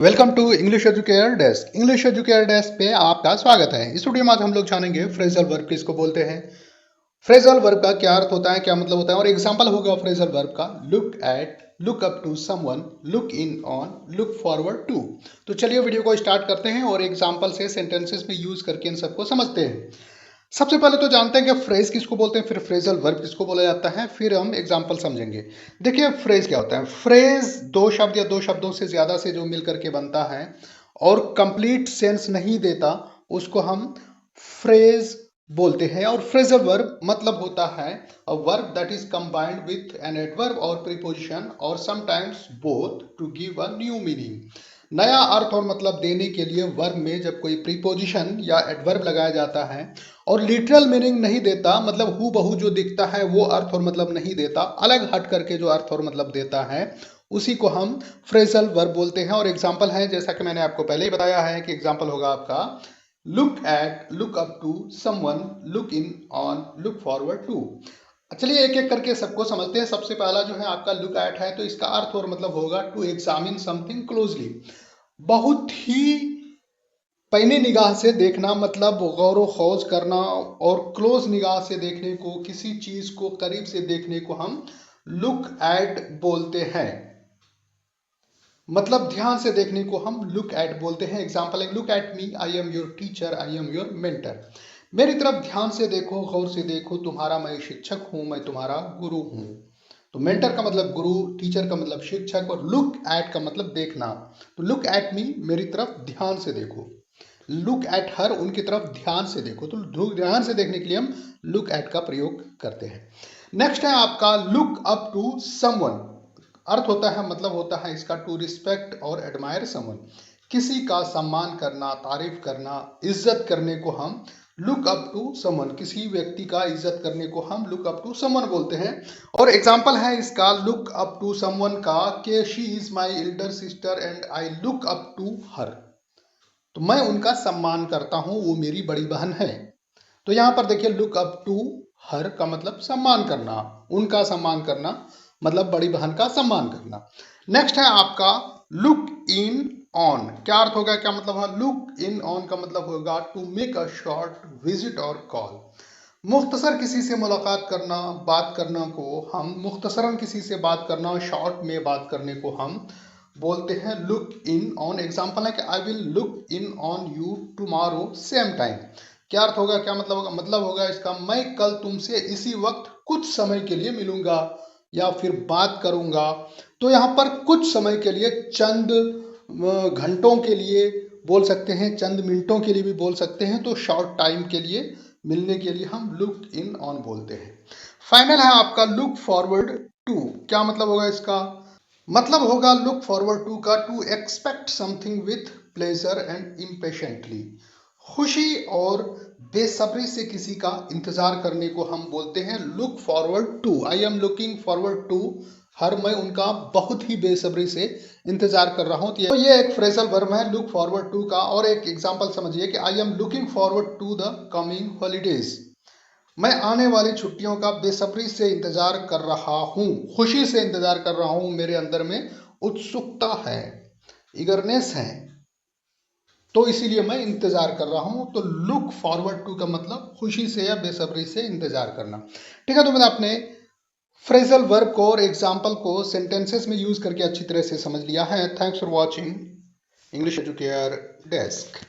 Welcome to English Educare desk. English Educare desk पे आपका स्वागत है। इस वीडियो में आज हम लोग जानेंगे फ्रेजल वर्ब किसको बोलते हैं, फ्रेजल वर्ब का क्या अर्थ होता है, क्या मतलब होता है और एग्जांपल होगा फ्रेजल वर्ब का look at, look up to someone, look in on, look forward to. तो चलिए वीडियो को स्टार्ट करते हैं और एग्जांपल से सेंटेंसेस में यूज करके इन सबको समझते हैं। सबसे पहले तो जानते हैं कि फ्रेज किसको बोलते हैं, फिर फ्रेजल वर्ब किसको बोला जाता है, फिर हम एग्जांपल समझेंगे। देखिए फ्रेज क्या होता है। फ्रेज दो शब्द या दो शब्दों से ज्यादा से जो मिलकर के बनता है और कंप्लीट सेंस नहीं देता उसको हम फ्रेज बोलते हैं। और फ्रेजल वर्ब मतलब होता है a verb that is combined with an adverb और प्रीपोजिशन और sometimes both to give a new meaning. नया अर्थ और मतलब देने के लिए वर्ब में जब कोई प्रीपोजिशन या एडवर्ब लगाया जाता है और लिटरल मीनिंग नहीं देता, मतलब हु बहू जो दिखता है वो अर्थ और मतलब नहीं देता, अलग हट करके जो अर्थ और मतलब देता है उसी को हम फ्रेजल वर्ब बोलते हैं। और एग्जांपल है जैसा कि मैंने आपको पहले ही बताया है कि एग्जांपल होगा आपका look at, look up to someone, look in on, look forward to. चलिए एक एक करके सबको समझते हैं। सबसे पहला जो है आपका लुक एट है, तो इसका अर्थ और मतलब होगा टू एग्जामिन समथिंग क्लोजली, बहुत ही पैनी निगाह से देखना, मतलब गौर व खोज करना। और क्लोज निगाह से देखने को, किसी चीज को करीब से देखने को हम लुक एट बोलते हैं, मतलब ध्यान से देखने को हम लुक एट बोलते हैं। एग्जाम्पल है look at me, I am your teacher, I am your mentor. मेरी तरफ ध्यान से देखो, गौर से देखो, तुम्हारा मैं शिक्षक हूं, मैं तुम्हारा गुरु हूं। तो मेंटर का मतलब गुरु, टीचर का मतलब शिक्षक और लुक एट का मतलब देखना। तो लुक एट मी, मेरी तरफ ध्यान से देखो। लुक एट हर, उनकी तरफ ध्यान से देखो। तो ध्यान से देखने के लिए हम लुक एट का प्रयोग करते हैं। नेक्स्ट है आपका लुक अप टू समवन। अर्थ होता है, मतलब होता है इसका टू रिस्पेक्ट और एडमायर समवन, किसी का सम्मान करना, तारीफ करना, इज्जत करने को हम लुक अप टू समवन, किसी व्यक्ति का इज्जत करने को हम लुक अप टू समवन बोलते हैं। और एग्जांपल है इसका लुक अप टू समवन का कि she is my elder sister and I look up to her. तो मैं उनका सम्मान करता हूं, वो मेरी बड़ी बहन है। तो यहां पर देखिए लुक अप टू हर का मतलब सम्मान करना, उनका सम्मान करना, मतलब बड़ी बहन का सम्मान करना। नेक्स्ट है आपका लुक इन ऑन। क्या अर्थ होगा, क्या मतलब है। लुक इन ऑन का मतलब होगा to make a short visit और कॉल। मुख्तसर किसी से मुलाकात करना, बात करना को हम मुख्तसरन किसी से बात करना, शॉर्ट में बात करने को हम बोलते हैं लुक इन ऑन। एग्जाम्पल है कि I will look in on you tomorrow same time. क्या अर्थ होगा, क्या मतलब होगा, मतलब होगा इसका मैं कल तुमसे इसी वक्त कुछ समय के लिए मिलूंगा या फिर बात करूंगा। तो यहाँ पर कुछ समय के लिए, चंद घंटों के लिए बोल सकते हैं, चंद मिनटों के लिए भी बोल सकते हैं। तो शॉर्ट टाइम के लिए मिलने के लिए हम लुक इन ऑन बोलते हैं। फाइनल है आपका लुक फॉरवर्ड टू। क्या मतलब होगा इसका, मतलब होगा लुक फॉरवर्ड टू का to expect something with pleasure and impatiently, खुशी और बेसब्री से किसी का इंतजार करने को हम बोलते हैं look forward to. I am looking forward to her, मैं उनका बहुत ही बेसब्री से इंतजार कर रहा हूं। तो ये एक फ्रेजल वर्ब है लुक फॉरवर्ड टू का। और एक एग्जांपल समझिए कि I am looking forward to the coming holidays, मैं आने वाली छुट्टियों का बेसब्री से इंतजार कर रहा हूं, खुशी से इंतजार कर रहा हूं, मेरे अंदर में उत्सुकता है, इगरनेस है, तो इसीलिए मैं इंतजार कर रहा हूं। तो लुक फॉरवर्ड टू का मतलब खुशी से या बेसब्री से इंतजार करना। ठीक है, तो मैंने अपने फ्रेजल वर्ब को और एग्जाम्पल को सेंटेंसेस में यूज करके अच्छी तरह से समझ लिया है। Thanks for watching English Educare desk.